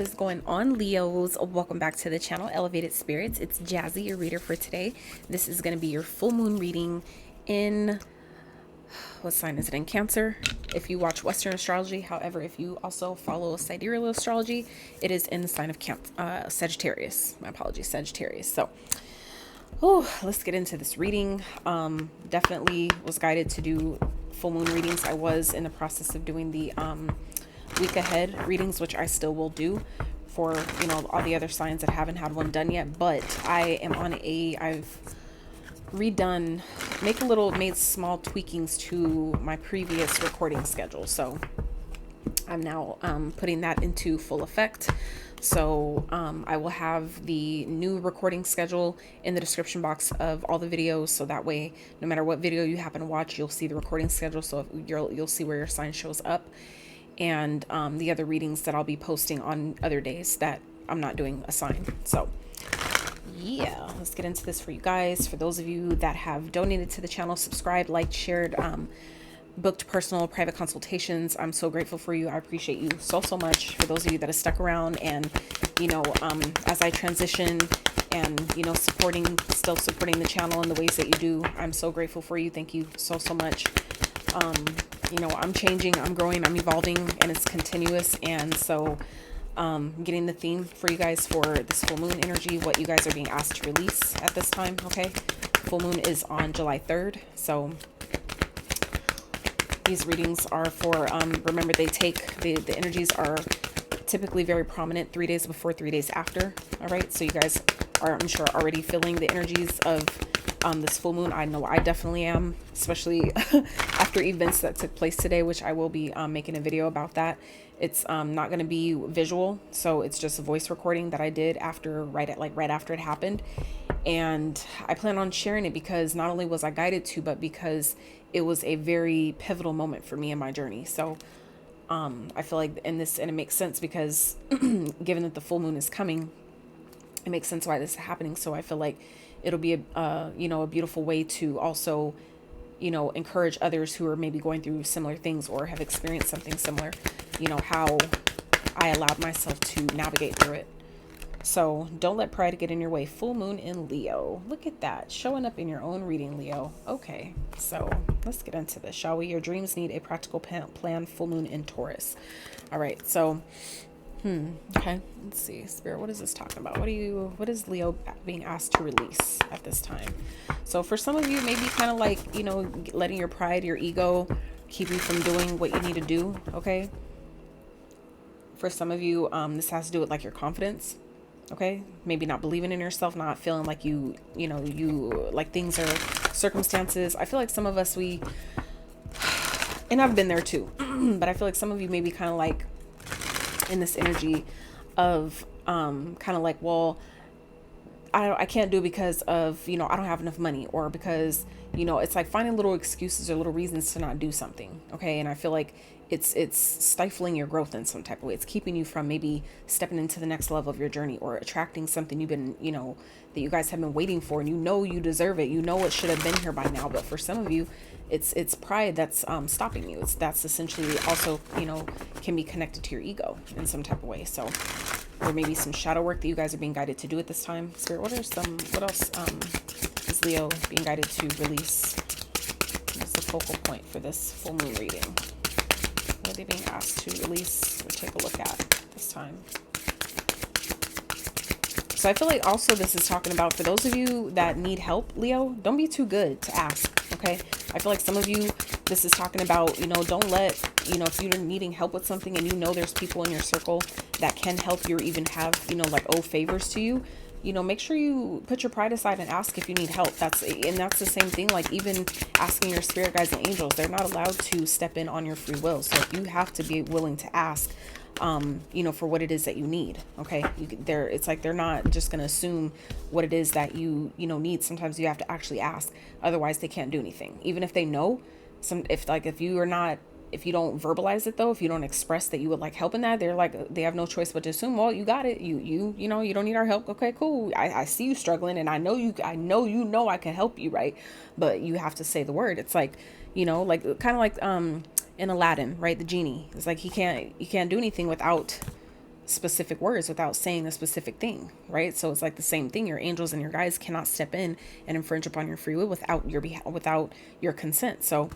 is going on, Leos? Welcome back to the channel, Elevated Spirits. It's Jazzy, your reader for today. This is going to be your full moon reading in, what sign is it, in Cancer, if you watch Western astrology. However, if you also follow sidereal astrology, it is in the sign of Sagittarius. My apologies, Sagittarius. So, let's get into this reading. Definitely was guided to do full moon readings. I was in the process of doing the week ahead readings, which I still will do for, all the other signs that haven't had one done yet. But I am on I've redone, made small tweakings to my previous recording schedule. So I'm now putting that into full effect. So I will have the new recording schedule in the description box of all the videos. So that way, no matter what video you happen to watch, you'll see the recording schedule. So you'll see where your sign shows up, and the other readings that I'll be posting on other days that I'm not doing a sign. So yeah, let's get into this for you guys. For those of you that have donated to the channel, subscribed, liked, shared, booked personal private consultations, I'm so grateful for you. I appreciate you so much. For those of you that have stuck around and as I transition and still supporting the channel in the ways that you do, I'm so grateful for you. Thank you so much. I'm changing, I'm growing, I'm evolving, and it's continuous. And so getting the theme for you guys for this full moon energy, what you guys are being asked to release at this time. Okay, full moon is on July 3rd. So these readings are for, remember, the energies are typically very prominent 3 days before, 3 days after. All right. So you guys are, I'm sure, already feeling the energies of this full moon. I know I definitely am, especially after events that took place today, which I will be making a video about that. It's not going to be visual. So it's just a voice recording that I did right after it happened. And I plan on sharing it because not only was I guided to, but because it was a very pivotal moment for me in my journey. So I feel like and it makes sense because given that the full moon is coming, it makes sense why this is happening. So I feel like it'll be a beautiful way to also, encourage others who are maybe going through similar things or have experienced something similar, how I allowed myself to navigate through it. So don't let pride get in your way. Full moon in Leo. Look at that. Showing up in your own reading, Leo. Okay, so let's get into this, shall we? Your dreams need a practical plan. Full moon in Taurus. All right, so okay, let's see. Spirit, what is this talking about? What is Leo being asked to release at this time? So for some of you, maybe kind of like, letting your pride, your ego keep you from doing what you need to do. Okay. For some of you, this has to do with like your confidence. Okay. Maybe not believing in yourself, not feeling like you like things are circumstances. I feel like some of us, and I've been there too, but I feel like some of you may be kind of like in this energy of kind of like, well, I can't do it because of, I don't have enough money, or because, it's like finding little excuses or little reasons to not do something. Okay. And I feel like it's stifling your growth in some type of way. It's keeping you from maybe stepping into the next level of your journey or attracting something you've been, that you guys have been waiting for, and you deserve it. It should have been here by now. But for some of you, it's pride that's stopping you. That's essentially also, can be connected to your ego in some type of way. So there may be some shadow work that you guys are being guided to do at this time. Spirit, what else is Leo being guided to release? What's the focal point for this full moon reading? What are they being asked to release or take a look at this time? So I feel like also this is talking about, for those of you that need help, Leo, don't be too good to ask. Okay. I feel like some of you, this is talking about, don't let, if you're needing help with something and there's people in your circle that can help you or even have, like owe favors to you, make sure you put your pride aside and ask if you need help. That's the same thing. Like even asking your spirit guides and angels, they're not allowed to step in on your free will. So you have to be willing to ask, for what it is that you need. Okay. It's like, they're not just going to assume what it is that you need. Sometimes you have to actually ask. Otherwise they can't do anything. Even if they know if you don't verbalize it though, if you don't express that you would like help in that, they have no choice but to assume, well, you got it. You don't need our help. Okay, cool. I see you struggling, and I know I can help you. Right. But you have to say the word. It's like, like kind of like, in Aladdin, right? The genie. It's like, you can't do anything without specific words, without saying a specific thing, right? So it's like the same thing. Your angels and your guides cannot step in and infringe upon your free will without your consent. So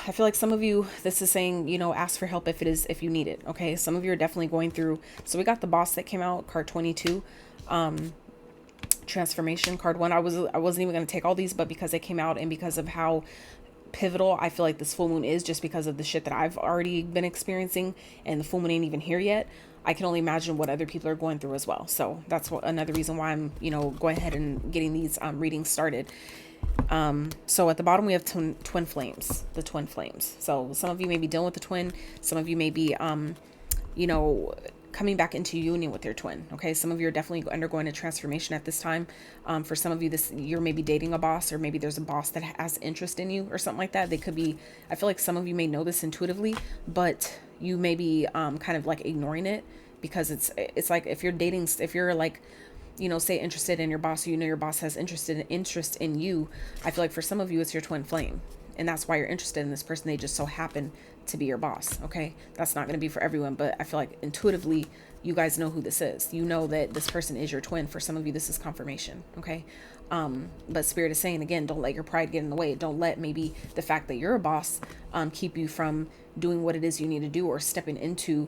I feel like some of you, this is saying, ask for help if you need it. Okay. Some of you are definitely going through. So we got the Boss that came out, card 22, transformation, card 1. I wasn't even going to take all these, but because they came out and because of how pivotal I feel like this full moon is, just because of the shit that I've already been experiencing, and the full moon ain't even here yet, I can only imagine what other people are going through as well. So that's another reason why I'm, going ahead and getting these readings started. So at the bottom we have twin flames, the twin flames. So some of you may be dealing with the twin. Some of you may be, coming back into union with your twin. Okay. Some of you are definitely undergoing a transformation at this time. For some of you, you're maybe dating a boss, or maybe there's a boss that has interest in you or something like that. They could be, I feel like some of you may know this intuitively, but you may be, kind of like ignoring it, because it's like, if you're like, say interested in your boss, or your boss has interest in you, I feel like for some of you, it's your twin flame. And that's why you're interested in this person. They just so happen to be your boss. Okay. That's not going to be for everyone, but I feel like intuitively you guys know who this is. You know that this person is your twin. For some of you, this is confirmation. Okay. But Spirit is saying, again, don't let your pride get in the way. Don't let maybe the fact that you're a boss, keep you from doing what it is you need to do, or stepping into,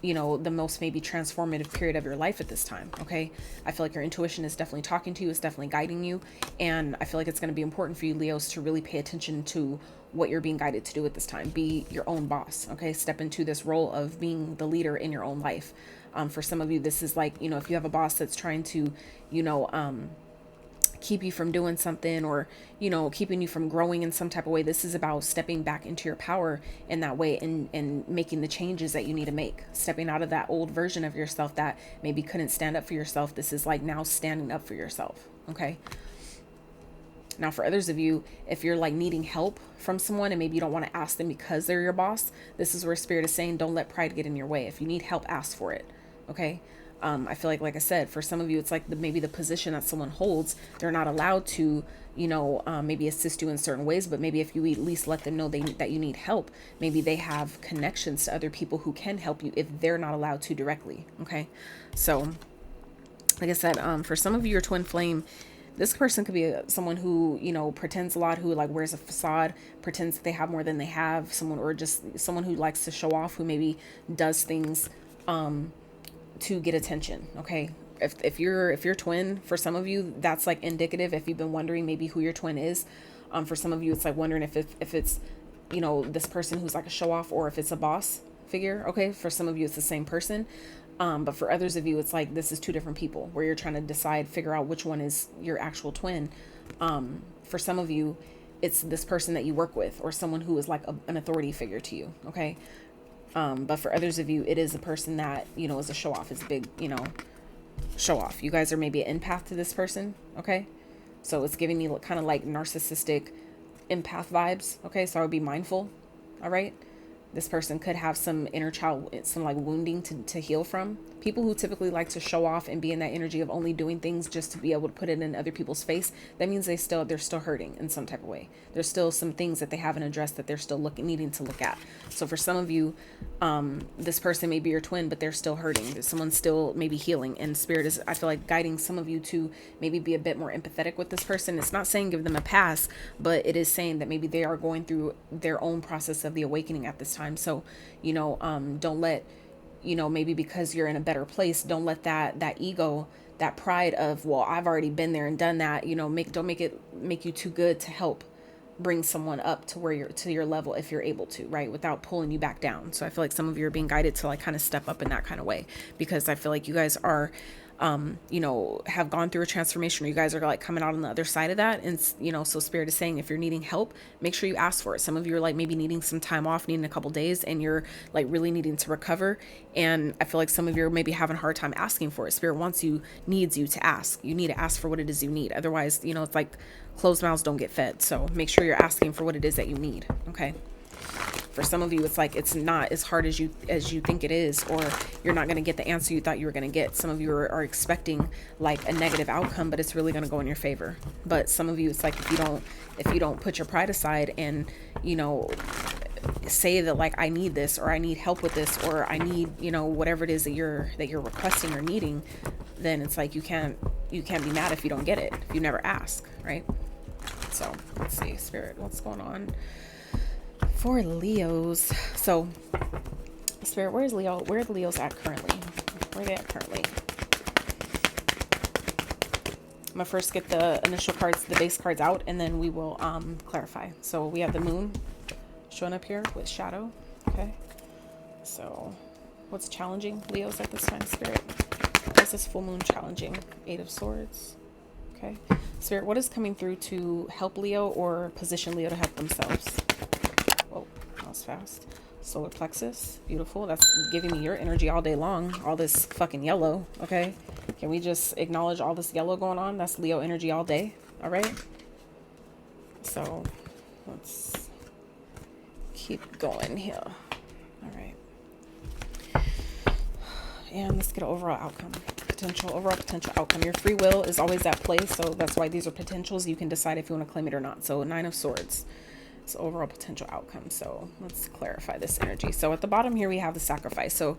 the most maybe transformative period of your life at this time. Okay. I feel like your intuition is definitely talking to you, is definitely guiding you. And I feel like it's going to be important for you, Leos, to really pay attention to what you're being guided to do at this time. Be your own boss. Okay. Step into this role of being the leader in your own life. For some of you, this is like, if you have a boss that's trying to, keep you from doing something, or keeping you from growing in some type of way, this is about stepping back into your power in that way, and making the changes that you need to make, stepping out of that old version of yourself that maybe couldn't stand up for yourself. This is like now standing up for yourself. Okay. Now for others of you, if you're like needing help from someone and maybe you don't want to ask them because they're your boss, this is where Spirit is saying, don't let pride get in your way. If you need help, ask for it. Okay. I feel like I said, for some of you, it's like maybe the position that someone holds, they're not allowed to, maybe assist you in certain ways, but maybe if you at least let them know that you need help, maybe they have connections to other people who can help you if they're not allowed to directly. Okay. So like I said, for some of you, your twin flame, this person could be someone who, pretends a lot, who like wears a facade, pretends that they have more than they have, or just someone who likes to show off, who maybe does things, to get attention. Okay. If you're twin, for some of you, that's like indicative. If you've been wondering maybe who your twin is, for some of you, it's like wondering if it's, this person who's like a show off, or if it's a boss figure. Okay. For some of you, it's the same person. But for others of you, it's like, this is two different people, where you're trying to figure out which one is your actual twin. For some of you, it's this person that you work with, or someone who is like an authority figure to you. Okay. But for others of you, it is a person that, is a show off, is a big, show off. You guys are maybe an empath to this person. Okay. So it's giving me kind of like narcissistic empath vibes. Okay. So I would be mindful. All right. This person could have some inner child, some like wounding to heal from. People who typically like to show off and be in that energy of only doing things just to be able to put it in other people's face, that means they're still hurting in some type of way. There's still some things that they haven't addressed that they're still needing to look at. So for some of you, this person may be your twin, but they're still hurting. There's someone still maybe healing, and Spirit is, I feel like, guiding some of you to maybe be a bit more empathetic with this person. It's not saying give them a pass, but it is saying that maybe they are going through their own process of the awakening at this time. So, don't let, maybe because you're in a better place, don't let that ego, that pride of, well, I've already been there and done that, don't make you too good to help bring someone up to where to your level, if you're able to, right, without pulling you back down. So I feel like some of you are being guided to like kind of step up in that kind of way, because I feel like you guys are, have gone through a transformation, or you guys are like coming out on the other side of that. And, so Spirit is saying, if you're needing help, make sure you ask for it. Some of you are like maybe needing some time off, needing a couple days, and you're like really needing to recover. And I feel like some of you are maybe having a hard time asking for it. Spirit needs you to ask. You need to ask for what it is you need. Otherwise, it's like closed mouths don't get fed. So make sure you're asking for what it is that you need. Okay. For some of you, it's like, it's not as hard as you think it is, or you're not going to get the answer you thought you were going to get. Some of you are expecting like a negative outcome, but it's really going to go in your favor. But some of you, it's like, if you don't put your pride aside and, say that like, I need this, or I need help with this, or I need, you know, whatever it is that you're requesting or needing, then it's like you can't be mad if you don't get it, if you never ask, right? So let's see, Spirit, what's going on for Leos? So Spirit, where are the Leos at currently? Where are they at currently? I'm gonna first get the initial cards, the base cards out, and then we will clarify. So we have the moon showing up here with shadow. Okay, so what's challenging Leos at this time, Spirit? What is this full moon challenging? 8 of Swords. Okay, Spirit, what is coming through to help Leo or position Leo to help themselves? Oh, that was fast. Solar plexus, beautiful. That's giving me your energy all day long. All this fucking yellow. Okay, can we just acknowledge all this yellow going on? That's Leo energy all day. All right, so let's keep going here. All right, and let's get an overall outcome. Overall potential outcome. Your free will is always at play, so that's why these are potentials. You can decide if you want to claim it or not. So 9 of Swords. Overall potential outcome. So let's clarify this energy. So at the bottom here we have the sacrifice. So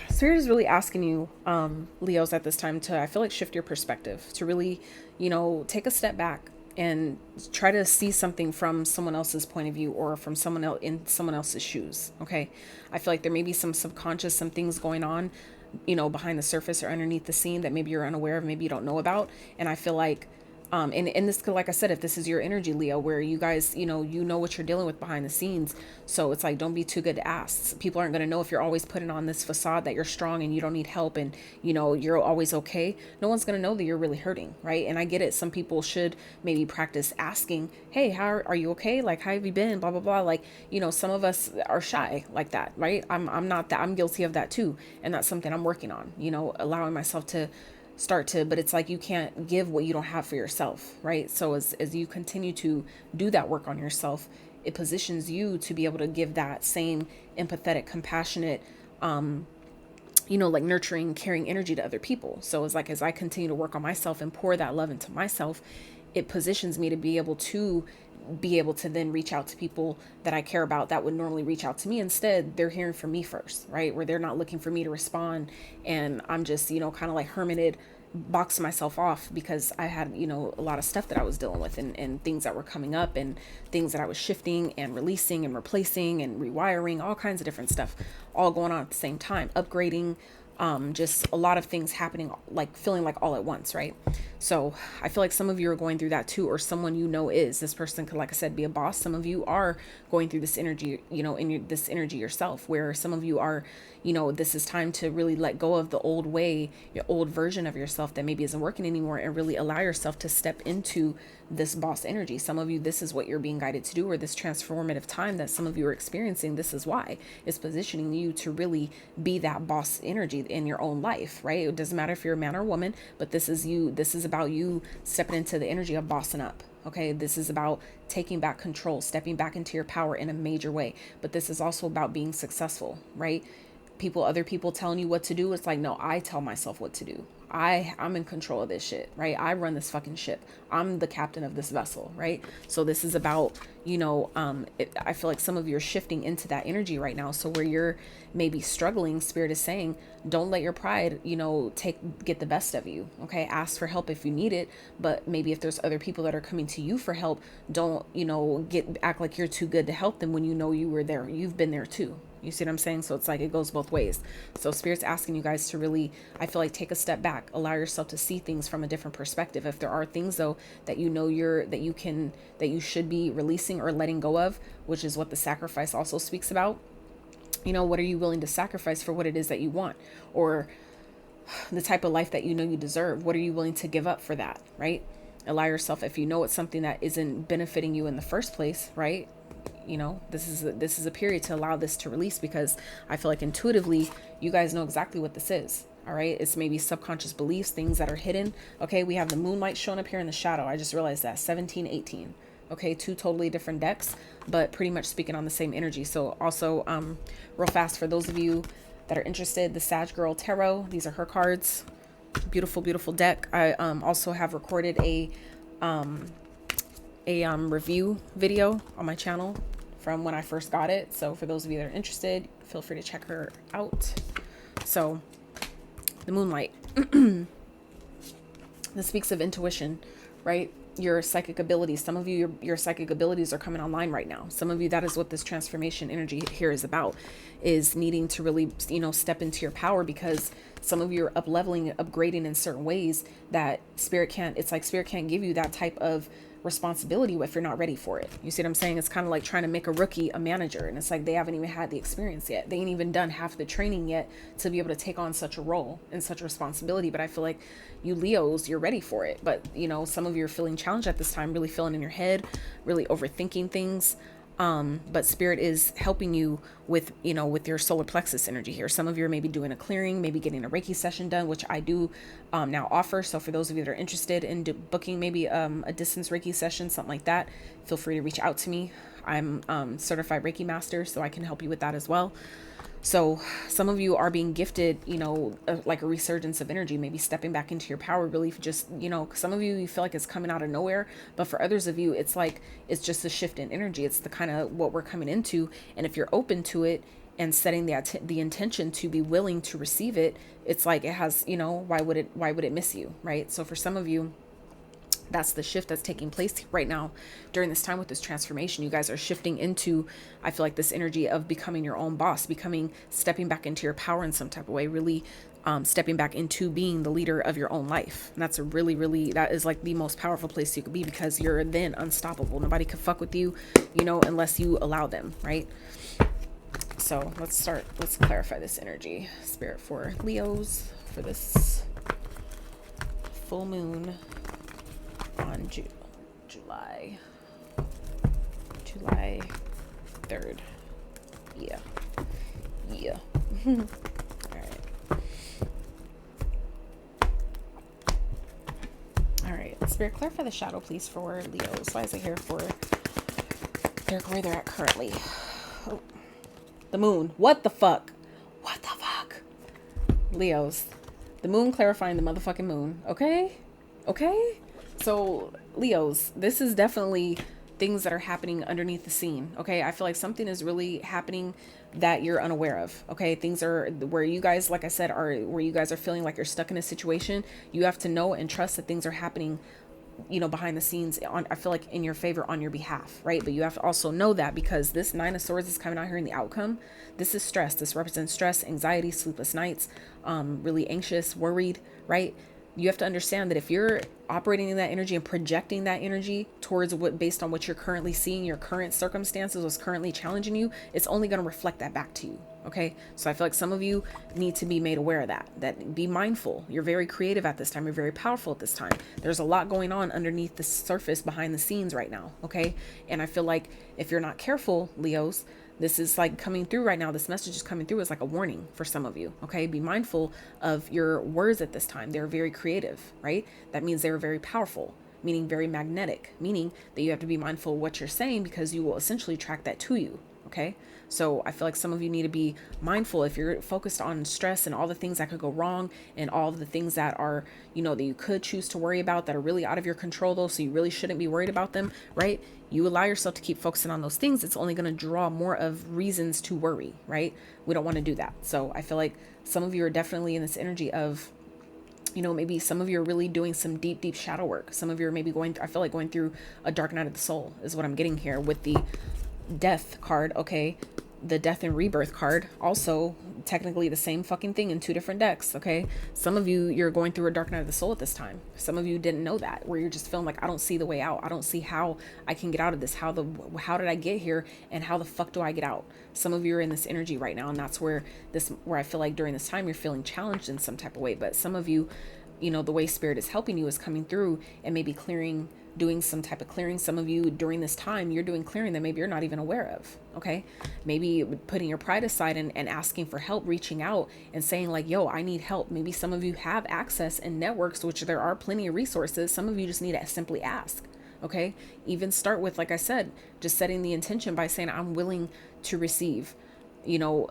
Spirit is really asking you, Leos, at this time to, I feel like, shift your perspective, to really, you know, take a step back and try to see something from someone else's point of view, or from someone else in someone else's shoes. Okay, I feel like there may be some subconscious, some things going on, you know, behind the surface or underneath the scene that maybe you're unaware of, maybe you don't know about. And I feel like and this could, like I said, if this is your energy, Leo, where you guys, you know what you're dealing with behind the scenes. So it's like, don't be too good to ask. People aren't going to know if you're always putting on this facade that you're strong and you don't need help and, you know, you're always okay. No one's going to know that you're really hurting, right? And I get it. Some people should maybe practice asking, hey, how are you okay? Like, how have you been? Blah, blah, blah. Like, you know, some of us are shy like that, right? I'm not that. I'm guilty of that too. And that's something I'm working on, you know, allowing myself to but it's like, you can't give what you don't have for yourself, right? So as you continue to do that work on yourself, it positions you to be able to give that same empathetic, compassionate, you know, like nurturing, caring energy to other people. So it's like, as I continue to work on myself and pour that love into myself, it positions me to be able to then reach out to people that I care about that would normally reach out to me. Instead, they're hearing from me first, right? Where they're not looking for me to respond. And I'm just, you know, kind of like hermited, boxed myself off because I had, you know, a lot of stuff that I was dealing with and things that were coming up and things that I was shifting and releasing and replacing and rewiring, all kinds of different stuff, all going on at the same time, upgrading, just a lot of things happening, like feeling like all at once, right? So I feel like some of you are going through that too, or someone you know is. This person could, like I said, be a boss. Some of you are going through this energy, you know, this energy yourself, where some of you are, you know, this is time to really let go of the old way, your old version of yourself that maybe isn't working anymore, and really allow yourself to step into this boss energy. Some of you, this is what you're being guided to do, or this transformative time that some of you are experiencing. This is why it's positioning you to really be that boss energy in your own life, right? It doesn't matter if you're a man or a woman, but this is you. This is about you stepping into the energy of bossing up. Okay, this is about taking back control, stepping back into your power in a major way. But this is also about being successful, right? Other people telling you what to do. It's like, no, I tell myself what to do. I'm in control of this shit, right? I run this fucking ship. I'm the captain of this vessel, right? So this is about, you know, I feel like some of you are shifting into that energy right now. So where you're maybe struggling, Spirit is saying, don't let your pride, you know, get the best of you. Okay. Ask for help if you need it. But maybe if there's other people that are coming to you for help, don't, you know, act like you're too good to help them when you know you were there. You've been there too. You see what I'm saying? So it's like, it goes both ways. So Spirit's asking you guys to really, I feel like, take a step back, allow yourself to see things from a different perspective. If there are things though that you know that you should be releasing or letting go of, which is what the sacrifice also speaks about. You know, what are you willing to sacrifice for what it is that you want, or the type of life that you know you deserve? What are you willing to give up for that, right? Allow yourself, if you know it's something that isn't benefiting you in the first place, right? You know, this is a period to allow this to release, because I feel like intuitively you guys know exactly what this is. All right. It's maybe subconscious beliefs, things that are hidden. Okay. We have the moonlight showing up here in the shadow. I just realized that 17, 18. Okay. 2 totally different decks, but pretty much speaking on the same energy. So also, real fast, for those of you that are interested, the Sag Girl Tarot, these are her cards. Beautiful, beautiful deck. I also have recorded a review video on my channel from when I first got it. So for those of you that are interested, feel free to check her out. So the moonlight, this speaks of intuition, right? Your psychic abilities. Some of you, your psychic abilities are coming online right now. Some of you, that is what this transformation energy here is about, is needing to really, step into your power, because some of you are up leveling, upgrading in certain ways that spirit can't give you that type of responsibility if you're not ready for it. You see what I'm saying? It's kind of like trying to make a rookie a manager, and it's like they haven't even had the experience yet. They ain't even done half the training yet to be able to take on such a role and such a responsibility. But I feel like you Leos, you're ready for it. But some of you are feeling challenged at this time, really feeling in your head, really overthinking things. But spirit is helping you with your solar plexus energy here. Some of you are maybe doing a clearing, maybe getting a Reiki session done, which I do now offer. So for those of you that are interested in booking maybe a distance Reiki session, something like that, feel free to reach out to me. I'm certified Reiki master, so I can help you with that as well. So some of you are being gifted, like a resurgence of energy, maybe stepping back into your power, really just, some of you feel like it's coming out of nowhere, but for others of you, it's like, it's just a shift in energy. It's the kind of what we're coming into. And if you're open to it and setting the intention to be willing to receive it, it's like, it has, why would it miss you? Right. So for some of you, that's the shift that's taking place right now during this time with this transformation. You guys are shifting into, I feel like, this energy of becoming your own boss, stepping back into your power in some type of way, really stepping back into being the leader of your own life. And that's that is like the most powerful place you could be, because you're then unstoppable. Nobody can fuck with you, unless you allow them, right? So let's clarify this energy, spirit, for Leos for this full moon on July 3rd. Yeah. All right. Spirit, clarify the shadow, please, for Leos. Why is it here for where they're at currently? Oh, the moon. What the fuck? Leos. The moon clarifying the motherfucking moon. Okay. So Leos, this is definitely things that are happening underneath the scene. Okay. I feel like something is really happening that you're unaware of. Okay. Things are where you guys, like I said, where you guys are feeling like you're stuck in a situation. You have to know and trust that things are happening, behind the scenes, I feel like in your favor, on your behalf. Right. But you have to also know that, because this 9 of Swords is coming out here in the outcome. This is stress. This represents stress, anxiety, sleepless nights, really anxious, worried, right? You have to understand that if you're operating in that energy and projecting that energy towards based on what you're currently seeing, your current circumstances, what's currently challenging you, it's only going to reflect that back to you. Okay. So I feel like some of you need to be made aware of that be mindful. You're very creative at this time. You're very powerful at this time. There's a lot going on underneath the surface, behind the scenes right now. Okay. And I feel like if you're not careful, Leos, this is like coming through right now. This message is coming through as like a warning for some of you. Okay. Be mindful of your words at this time. They're very creative, right? That means they're very powerful, meaning very magnetic, meaning that you have to be mindful of what you're saying, because you will essentially attract that to you. Okay. So I feel like some of you need to be mindful if you're focused on stress and all the things that could go wrong, and all of the things that are, that you could choose to worry about that are really out of your control though. So you really shouldn't be worried about them, right? You allow yourself to keep focusing on those things. It's only going to draw more of reasons to worry, right? We don't want to do that. So I feel like some of you are definitely in this energy of, maybe some of you are really doing some deep shadow work. Some of you are maybe going through a dark night of the soul is what I'm getting here with the death card. Okay. The death and rebirth card, also technically the same fucking thing in 2 different decks. Okay. Some of you, you're going through a dark night of the soul at this time. Some of you didn't know that, where you're just feeling like, I don't see the way out. I don't see how I can get out of this. How did I get here? And how the fuck do I get out? Some of you are in this energy right now. And that's where I feel like during this time, you're feeling challenged in some type of way. But some of you, the way spirit is helping you is coming through and maybe doing some type of clearing. Some of you during this time, you're doing clearing that maybe you're not even aware of. Okay. Maybe putting your pride aside and asking for help, reaching out and saying like, yo, I need help. Maybe some of you have access and networks, which there are plenty of resources. Some of you just need to simply ask. Okay. Even start with, like I said, just setting the intention by saying, I'm willing to receive,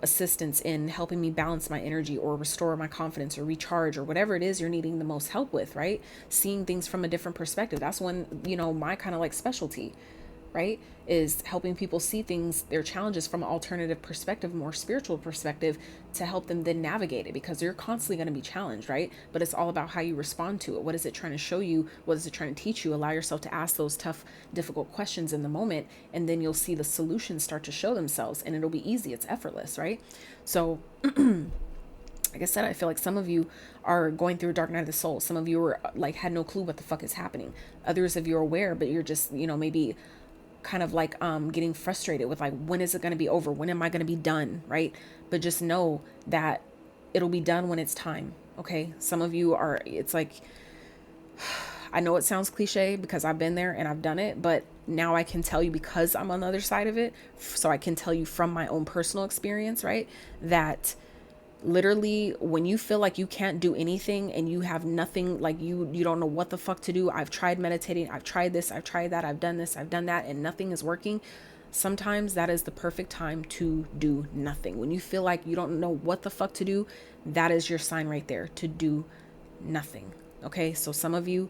assistance in helping me balance my energy or restore my confidence or recharge or whatever it is you're needing the most help with, right? Seeing things from a different perspective. That's when, my kind of like specialty. right? Is helping people see things, their challenges from an alternative perspective, more spiritual perspective, to help them then navigate it, because you're constantly going to be challenged, right? But it's all about how you respond to it. What is it trying to show you? What is it trying to teach you? Allow yourself to ask those tough, difficult questions in the moment, and then you'll see the solutions start to show themselves, and it'll be easy. It's effortless, right? So like I said, I feel like some of you are going through a dark night of the soul. Some of you are like, had no clue what the fuck is happening. Others of you are aware, but you're just, maybe kind of like getting frustrated with like, when is it going to be over? When am I going to be done? Right? But just know that it'll be done when it's time. Okay. Some of you are, it's like, I know it sounds cliche because I've been there and I've done it, but now I can tell you, because I'm on the other side of it. So I can tell you from my own personal experience, right? That literally, when you feel like you can't do anything and you have nothing, like you don't know what the fuck to do. I've tried meditating, I've tried this, I've tried that, I've done this, I've done that, and nothing is working. Sometimes that is the perfect time to do nothing. When you feel like you don't know what the fuck to do, that is your sign right there to do nothing. Okay, so some of you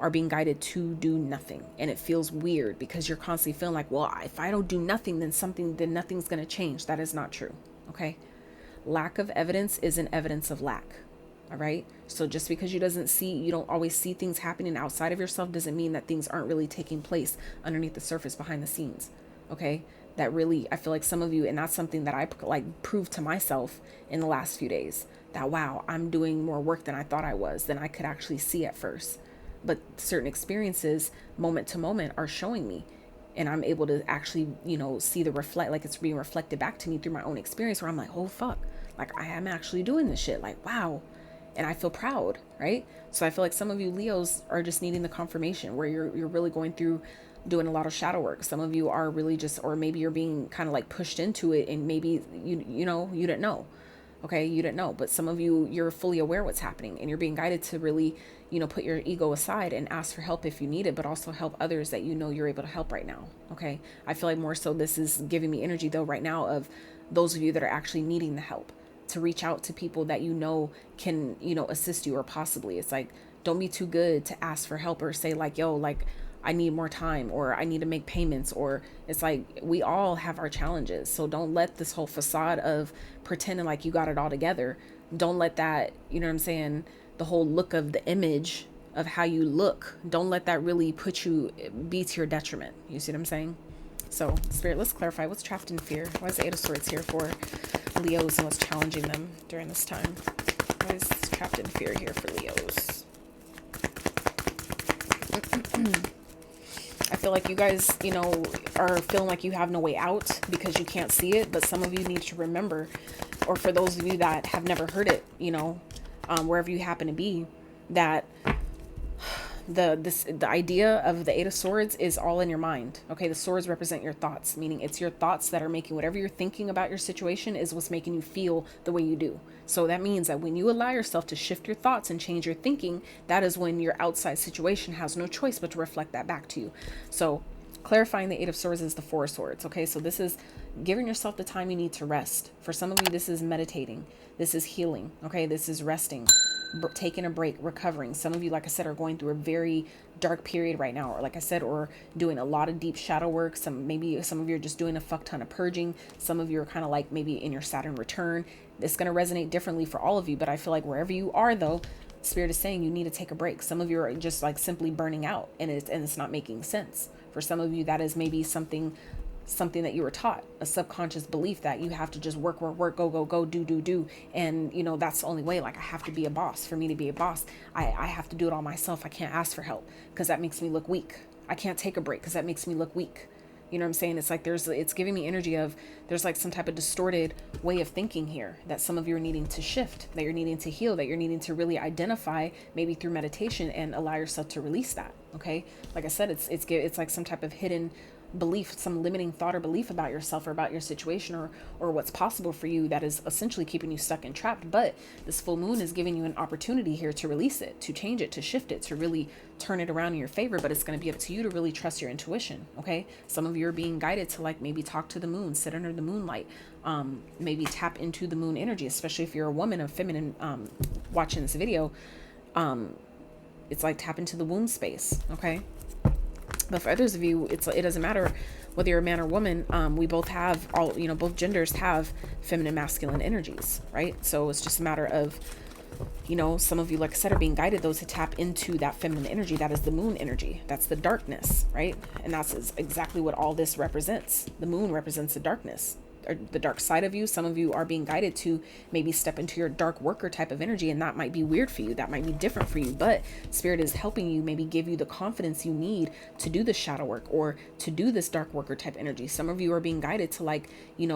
are being guided to do nothing, and it feels weird because you're constantly feeling like, well, if I don't do nothing, then nothing's going to change. That is not true. Okay. Lack of evidence isn't evidence of lack. All right. So just because you don't always see things happening outside of yourself doesn't mean that things aren't really taking place underneath the surface, behind the scenes. Okay. That really, I feel like some of you, and that's something that I like proved to myself in the last few days, that wow, I'm doing more work than I thought I was, than I could actually see at first. But certain experiences, moment to moment, are showing me, and I'm able to actually, see the like it's being reflected back to me through my own experience, where I'm like, oh fuck, like I am actually doing this shit, like wow. And I feel proud, right? So I feel like some of you Leos are just needing the confirmation, where you're really going through doing a lot of shadow work. Some of you are really just, or maybe you're being kind of like pushed into it, and maybe you didn't know. Okay, you didn't know, but some of you, you're fully aware what's happening, and you're being guided to really, put your ego aside and ask for help if you need it, but also help others that you're able to help right now. Okay, I feel like more so this is giving me energy though right now of those of you that are actually needing the help, to reach out to people that can assist you, or possibly it's like, don't be too good to ask for help or say like, yo, like I need more time, or I need to make payments, or it's like, we all have our challenges. So don't let this whole facade of pretending like you got it all together. Don't let that, what I'm saying, the whole look of the image of how you look, don't let that really be to your detriment. You see what I'm saying? So Spirit, let's clarify what's trapped in fear. Why is the Eight of Swords here for Leos, and what's challenging them during this time? What is trapped in fear here for Leos? I feel like you guys, are feeling like you have no way out because you can't see it. But some of you need to remember, or for those of you that have never heard it, wherever you happen to be, that the idea of the Eight of Swords is all in your mind. Okay, the swords represent your thoughts, meaning it's your thoughts that are making whatever you're thinking about your situation is what's making you feel the way you do. So that means that when you allow yourself to shift your thoughts and change your thinking, that is when your outside situation has no choice but to reflect that back to you. So clarifying the Eight of Swords is the Four of Swords. Okay, so this is giving yourself the time you need to rest. For some of you, this is meditating. This is healing. Okay, this is resting, taking a break, recovering. Some of you, like I said, are going through a very dark period right now, or like I said, or doing a lot of deep shadow work. Maybe some of you are just doing a fuck ton of purging. Some of you are kind of like maybe in your Saturn return. It's going to resonate differently for all of you, but I feel like wherever you are though, Spirit is saying you need to take a break. Some of you are just like simply burning out, and it's not making sense. For some of you, that is maybe something that you were taught, a subconscious belief that you have to just work, go, do. And that's the only way. Like, I have to be a boss. For me to be a boss, I have to do it all myself. I can't ask for help because that makes me look weak. I can't take a break because that makes me look weak. You know what I'm saying? It's like it's giving me energy of there's like some type of distorted way of thinking here that some of you are needing to shift, that you're needing to heal, that you're needing to really identify, maybe through meditation, and allow yourself to release that. Okay, like I said, it's like some type of hidden belief, some limiting thought or belief about yourself, or about your situation, or what's possible for you, that is essentially keeping you stuck and trapped. But this full moon is giving you an opportunity here to release it, to change it, to shift it, to really turn it around in your favor. But it's going to be up to you to really trust your intuition. Okay, some of you are being guided to like maybe talk to the moon, sit under the moonlight, maybe tap into the moon energy, especially if you're a woman, a feminine, watching this video. It's like tap into the womb space. Okay, But for others of you, it doesn't matter whether you're a man or woman. We both have all, both genders have feminine, masculine energies, right? So it's just a matter of, some of you, like I said, are being guided those to tap into that feminine energy. That is the moon energy. That's the darkness, right? And that's exactly what all this represents. The moon represents the darkness, or the dark side of you. Some of you are being guided to maybe step into your dark worker type of energy, and that might be weird for you. That might be different for you, but spirit is helping you maybe give you the confidence you need to do the shadow work or to do this dark worker type energy. Some of you are being guided to, like,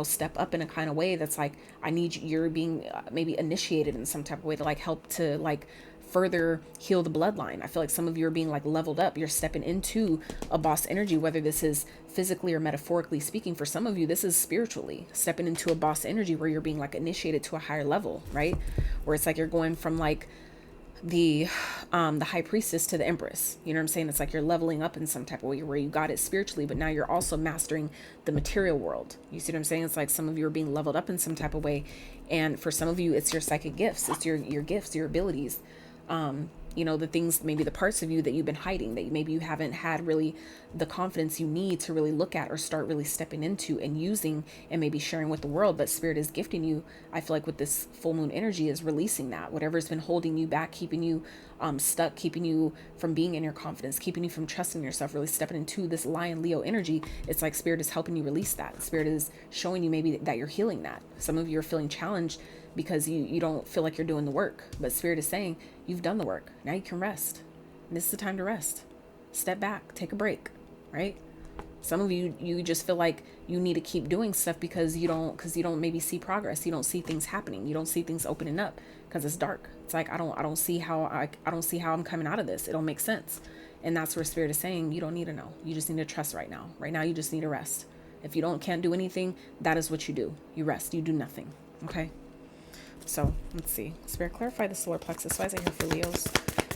step up in a kind of way that's like, you're being maybe initiated in some type of way to, like, help to, like, further heal the bloodline. I feel like some of you are being, like, leveled up. You're stepping into a boss energy, whether this is physically or metaphorically speaking. For some of you, this is spiritually stepping into a boss energy where you're being, like, initiated to a higher level, right? Where it's like you're going from, like, the high priestess to the empress. You know what I'm saying? It's like you're leveling up in some type of way where you got it spiritually, but now you're also mastering the material world. You see what I'm saying? It's like some of you are being leveled up in some type of way. And for some of you, it's your psychic gifts. It's your gifts, your abilities. The things, maybe the parts of you that you've been hiding, that maybe you haven't had really the confidence you need to really look at or start really stepping into and using and maybe sharing with the world. But spirit is gifting you, I feel like, with this full moon energy, is releasing that. Whatever's been holding you back, keeping you stuck, keeping you from being in your confidence, keeping you from trusting yourself, really stepping into this Lion Leo energy. It's like spirit is helping you release that. Spirit is showing you maybe that you're healing that. Some of you are feeling challenged because you don't feel like you're doing the work, but spirit is saying you've done the work. Now you can rest. And this is the time to rest. Step back, take a break, right? Some of you just feel like you need to keep doing stuff because you don't maybe see progress. You don't see things happening. You don't see things opening up because it's dark. It's like, I don't see how I'm coming out of this. It don't make sense. And that's where spirit is saying you don't need to know. You just need to trust right now. Right now you just need to rest. If you can't do anything, that is what you do. You rest. You do nothing. Okay? So let's see. Spirit, clarify the solar plexus. Why is it here for Leos?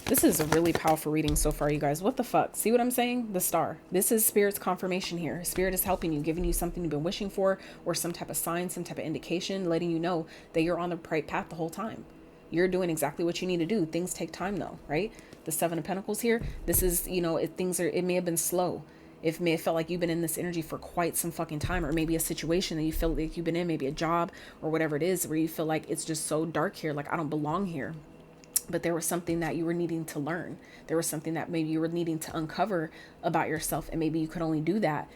This is a really powerful reading so far, you guys. What the fuck? See what I'm saying? The star. This is spirit's confirmation here. Spirit is helping you, giving you something you've been wishing for, or some type of sign, some type of indication, letting you know that you're on the right path the whole time. You're doing exactly what you need to do. Things take time though, right? The Seven of Pentacles here. This is, it may have been slow. It may have felt like you've been in this energy for quite some fucking time, or maybe a situation that you feel like you've been in, maybe a job or whatever it is, where you feel like it's just so dark here, like I don't belong here. But there was something that you were needing to learn. There was something that maybe you were needing to uncover about yourself, and maybe you could only do that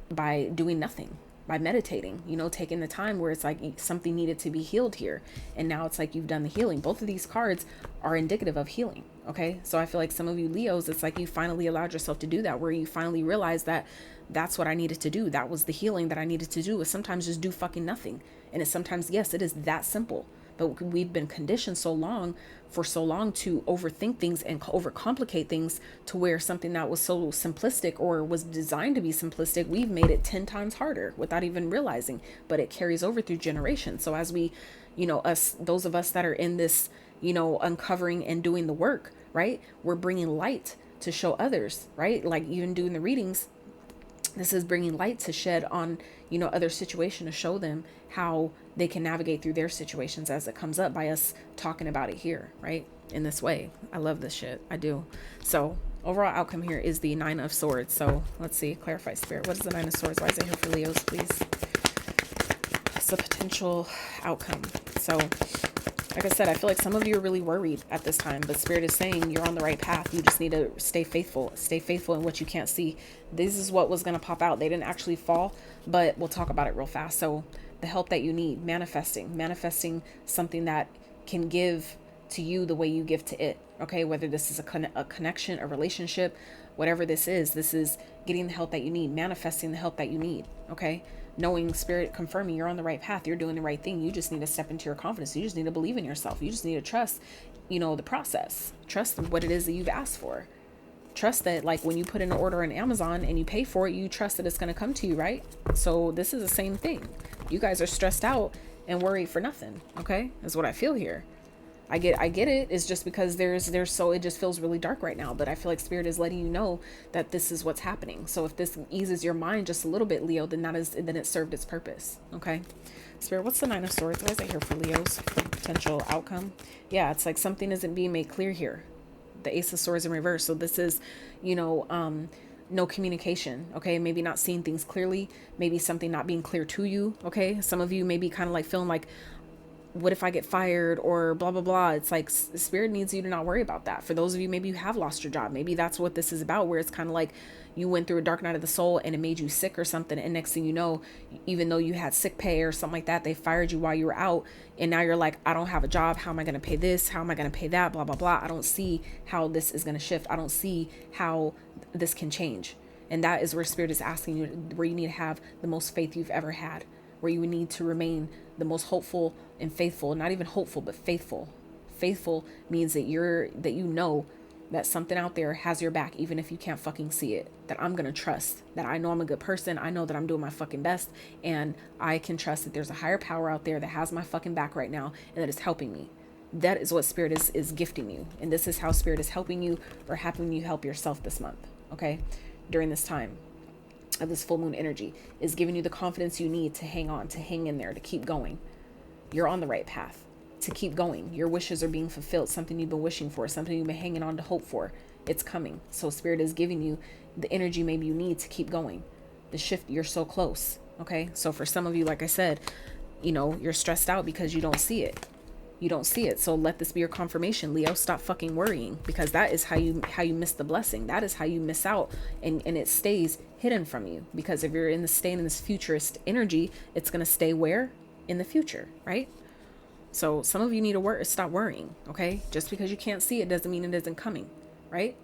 by doing nothing, by meditating, taking the time where it's like something needed to be healed here. And now it's like you've done the healing. Both of these cards are indicative of healing. Okay. So I feel like some of you Leos, it's like you finally allowed yourself to do that, where you finally realized that that's what I needed to do. That was the healing that I needed to do, is sometimes just do fucking nothing. And it's sometimes, yes, it is that simple. But we've been conditioned for so long to overthink things and overcomplicate things, to where something that was so simplistic or was designed to be simplistic, we've made it 10 times harder without even realizing. But it carries over through generations. So as we, those of us that are in this, uncovering and doing the work, right? We're bringing light to show others, right? Like even doing the readings, this is bringing light to shed on, other situation, to show them how they can navigate through their situations as it comes up, by us talking about it here, right? In this way. I love this shit. I do. So overall outcome here is the Nine of Swords. So let's see. Clarify, spirit. What is the Nine of Swords? Why is it here for Leos, please? It's a potential outcome. So like I said, I feel like some of you are really worried at this time, but spirit is saying you're on the right path. You just need to stay faithful. Stay faithful in what you can't see. This is what was going to pop out. They didn't actually fall, but we'll talk about it real fast. So the help that you need, manifesting something that can give to you the way you give to it. Okay. Whether this is a connection, a relationship, whatever this is getting the help that you need, manifesting the help that you need. Okay. Knowing, spirit confirming you're on the right path. You're doing the right thing. You just need to step into your confidence. You just need to believe in yourself. You just need to trust, the process. Trust what it is that you've asked for. Trust that, like, when you put in an order on Amazon and you pay for it, you trust that it's going to come to you, right? So this is the same thing. You guys are stressed out and worried for nothing. Okay. That's what I feel here. I get it. It's just because it just feels really dark right now, but I feel like spirit is letting you know that this is what's happening. So if this eases your mind just a little bit, Leo, then it served its purpose. Okay. Spirit, what's the Nine of Swords? Why is it here for Leos? For potential outcome. Yeah. It's like something isn't being made clear here. The Ace of Swords in reverse. So this is, no communication, okay? Maybe not seeing things clearly, maybe something not being clear to you, okay? Some of you may be kind of like feeling like, what if I get fired or blah, blah, blah. It's like spirit needs you to not worry about that. For those of you, maybe you have lost your job. Maybe that's what this is about, where it's kind of like you went through a dark night of the soul and it made you sick or something. And next thing you know, even though you had sick pay or something like that, they fired you while you were out. And now you're like, I don't have a job. How am I going to pay this? How am I going to pay that? Blah, blah, blah. I don't see how this is going to shift. I don't see how this can change. And that is where spirit is asking you, where you need to have the most faith you've ever had, where you need to remain the most hopeful and faithful. Not even hopeful, but faithful. Faithful means that you know that something out there has your back, even if you can't fucking see it. That I'm gonna trust, that I know I'm a good person, I know that I'm doing my fucking best, and I can trust that there's a higher power out there that has my fucking back right now and that is helping me. That is what spirit is gifting you. And this is how spirit is helping you, or helping you help yourself this month, okay? During this time of this full moon energy, is giving you the confidence you need to hang on, to hang in there, to keep going. You're on the right path, to keep going. Your wishes are being fulfilled. Something you've been wishing for, something you've been hanging on to hope for, it's coming. So spirit is giving you the energy maybe you need to keep going. The shift, you're so close, okay? So for some of you, like I said, you know, you're stressed out because you don't see it. You don't see it. So let this be your confirmation, Leo. Stop fucking worrying, because that is how you miss the blessing. That is how you miss out, and it stays hidden from you. Because if you're staying in this futurist energy, it's going to stay where? In the future, right? So some of you need to stop worrying, okay? Just because you can't see it doesn't mean it isn't coming, right?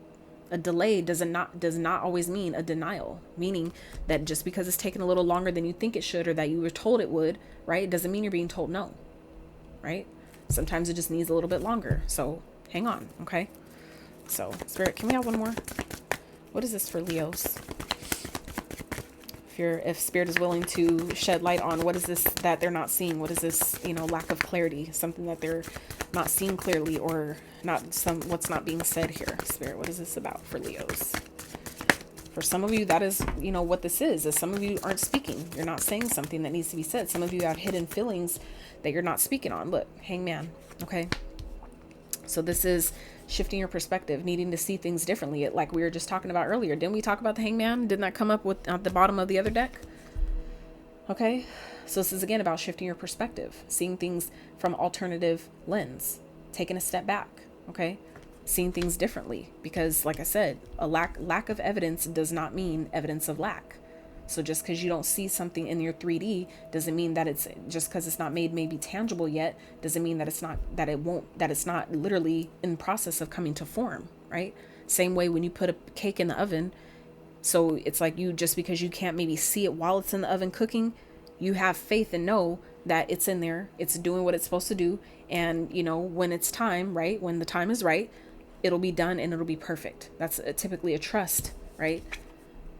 A delay does not always mean a denial, meaning that just because it's taking a little longer than you think it should, or that you were told it would, right? It doesn't mean you're being told no, right? Sometimes it just needs a little bit longer. So hang on, okay? So spirit, can we have one more? What is this for Leos? If spirit is willing to shed light on what is this that they're not seeing, what is this, lack of clarity, something that they're not seeing clearly, or what's not being said here. Spirit, what is this about for Leos? For some of you, that is, what this is some of you aren't speaking. You're not saying something that needs to be said. Some of you have hidden feelings that you're not speaking on. Look, hangman. Okay. So this is shifting your perspective, needing to see things differently. Like we were just talking about earlier. Didn't we talk about the hangman? Didn't that come up at the bottom of the other deck? Okay. So this is again about shifting your perspective, seeing things from alternative lens, taking a step back. Okay. Seeing things differently, because like I said, a lack of evidence does not mean evidence of lack. So just because you don't see something in your 3D doesn't mean that it's, just because it's not made maybe tangible yet, doesn't mean that it's not literally in the process of coming to form, right? Same way when you put a cake in the oven. So it's like, just because you can't maybe see it while it's in the oven cooking, you have faith and know that it's in there, it's doing what it's supposed to do. And when it's time, right? When the time is right, it'll be done and it'll be perfect. That's typically a trust, right?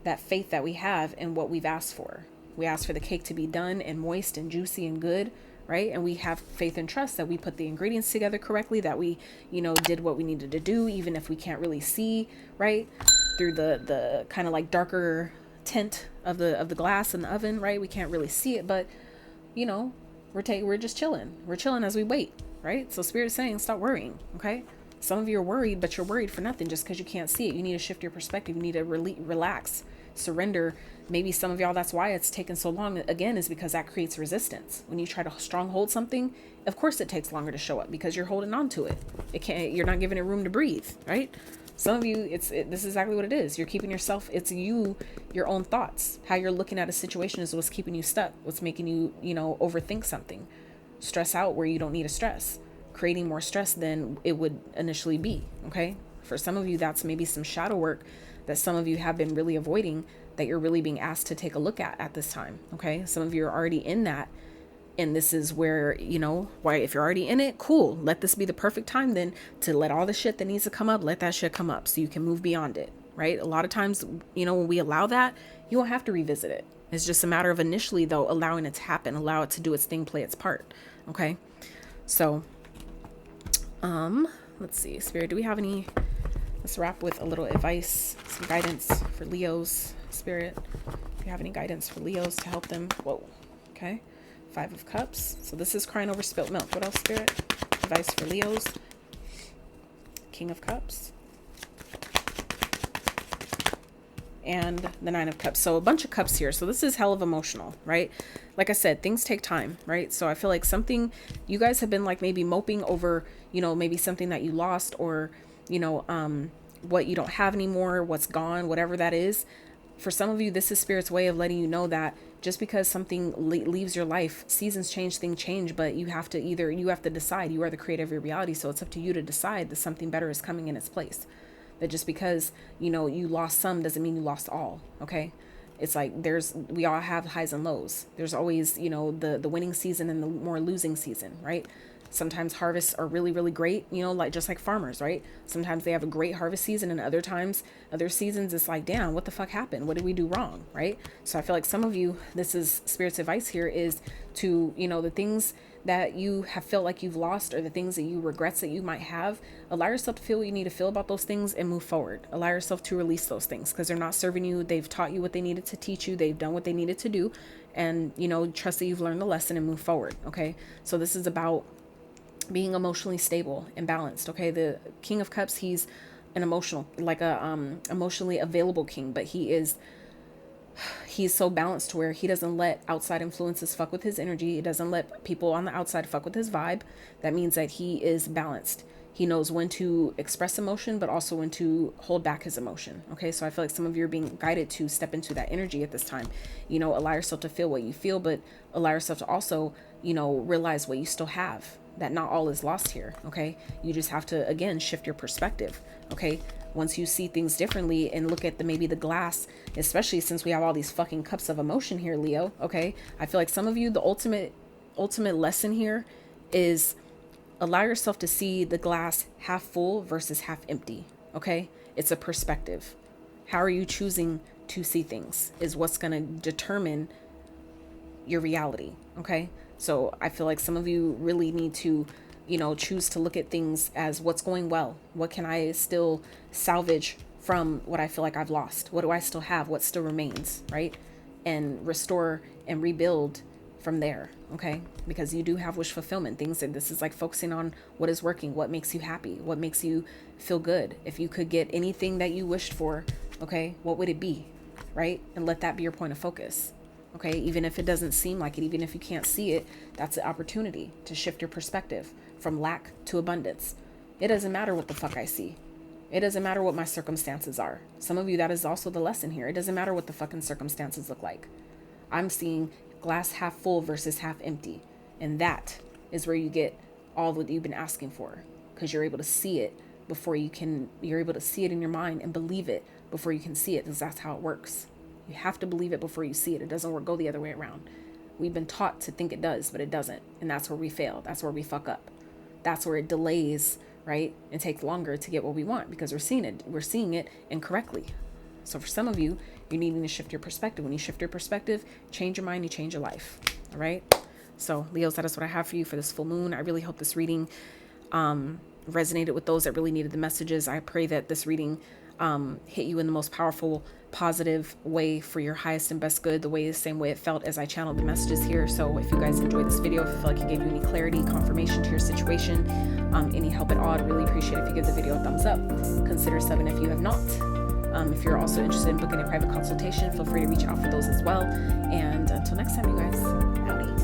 That faith that we have in what we've asked for. We ask for the cake to be done and moist and juicy and good, right? And we have faith and trust that we put the ingredients together correctly, that we, did what we needed to do, even if we can't really see, right? Through the kind of like darker tint of the glass in the oven, right? We can't really see it, but we're just chilling. We're chilling as we wait, right? So spirit is saying, stop worrying, okay? Some of you are worried, but you're worried for nothing just because you can't see it. You need to shift your perspective. You need to relax, surrender. Maybe some of y'all, that's why it's taken so long. Again, is because that creates resistance. When you try to stronghold something, of course it takes longer to show up because you're holding on to it. You're not giving it room to breathe, right? Some of you, this is exactly what it is. You're keeping yourself, it's your own thoughts. How you're looking at a situation is what's keeping you stuck. What's making you, overthink something. Stress out where you don't need to stress. Creating more stress than it would initially be. Okay. For some of you, that's maybe some shadow work that some of you have been really avoiding, that you're really being asked to take a look at this time. Okay. Some of you are already in that. And this is where, why, if you're already in it, cool. Let this be the perfect time then to let all the shit that needs to come up, let that shit come up so you can move beyond it. Right. A lot of times, when we allow that, you won't have to revisit it. It's just a matter of initially though, allowing it to happen, allow it to do its thing, play its part. Okay. So, let's see, Spirit, do we have any, let's wrap with a little advice, some guidance for Leos. Spirit, do you have any guidance for Leos to help them? Whoa. Okay. 5 of Cups. So this is crying over spilt milk. What else, Spirit? Advice for Leos. King of Cups. and the 9 of Cups. So a bunch of cups here. So this is hell of emotional, right? Like I said, things take time, right? So I feel like something you guys have been like maybe moping over, you know, maybe something that you lost, or, you know, what you don't have anymore, what's gone, whatever that is. For some of you, this is Spirit's way of letting you know that just because something leaves your life, seasons change, things change, but you have to decide. You are the creator of your reality. So it's up to you to decide that something better is coming in its place. That just because, you know, you lost some doesn't mean you lost all. Okay. It's like we all have highs and lows. There's always, you know, the winning season and the more losing season, right? Sometimes harvests are really, really great, you know, like just like farmers, right? Sometimes they have a great harvest season, and other seasons it's like, damn, what the fuck happened? What did we do wrong, right? So I feel like some of you, this is Spirit's advice here, is to, you know, the things that you have felt like you've lost, or the things that you regrets that you might have, allow yourself to feel what you need to feel about those things and move forward. Allow yourself to release those things because they're not serving you. They've taught you what they needed to teach you. They've done what they needed to do. And, you know, trust that you've learned the lesson and move forward. Okay. So this is about being emotionally stable and balanced. Okay. The King of Cups, he's an emotionally available king, but he's so balanced to where he doesn't let outside influences fuck with his energy. He doesn't let people on the outside fuck with his vibe. That means that he is balanced. He knows when to express emotion, but also when to hold back his emotion. Okay. So I feel like some of you are being guided to step into that energy at this time. You know, allow yourself to feel what you feel, but allow yourself to also, you know, realize what you still have, that not all is lost here. Okay. You just have to, again, shift your perspective. Okay. Once you see things differently and look at maybe the glass, especially since we have all these fucking cups of emotion here, Leo. Okay. I feel like some of you, the ultimate lesson here is allow yourself to see the glass half full versus half empty. Okay. It's a perspective. How are you choosing to see things is what's going to determine your reality. Okay. So I feel like some of you really need to, you know, choose to look at things as what's going well. What can I still salvage from what I feel like I've lost? What do I still have? What still remains, right? And restore and rebuild from there, okay? Because you do have wish fulfillment things, and this is like focusing on what is working, what makes you happy, what makes you feel good. If you could get anything that you wished for, okay, what would it be, right? And let that be your point of focus. Okay, even if it doesn't seem like it, even if you can't see it, that's an opportunity to shift your perspective from lack to abundance. It doesn't matter what the fuck I see. It doesn't matter what my circumstances are. Some of you, that is also the lesson here. It doesn't matter what the fucking circumstances look like. I'm seeing glass half full versus half empty. And that is where you get all that you've been asking for, because you're able to see it you're able to see it in your mind and believe it before you can see it, because that's how it works. You have to believe it before you see it. It doesn't go the other way around. We've been taught to think it does, but it doesn't. And that's where we fail. That's where we fuck up. That's where it delays, right? And takes longer to get what we want because we're seeing it incorrectly. So for some of you, you're needing to shift your perspective. When you shift your perspective, change your mind, you change your life. All right. So Leos, that is what I have for you for this full moon. I really hope this reading resonated with those that really needed the messages. I pray that this reading hit you in the most powerful, positive way for your highest and best good, the same way it felt as I channeled the messages here. So if you guys enjoyed this video, if you feel like it gave you any clarity, confirmation to your situation, any help at all, I'd really appreciate it if you give the video a thumbs up. Consider subbing if you have not. If you're also interested in booking a private consultation, feel free to reach out for those as well. And until next time, you guys, howdy.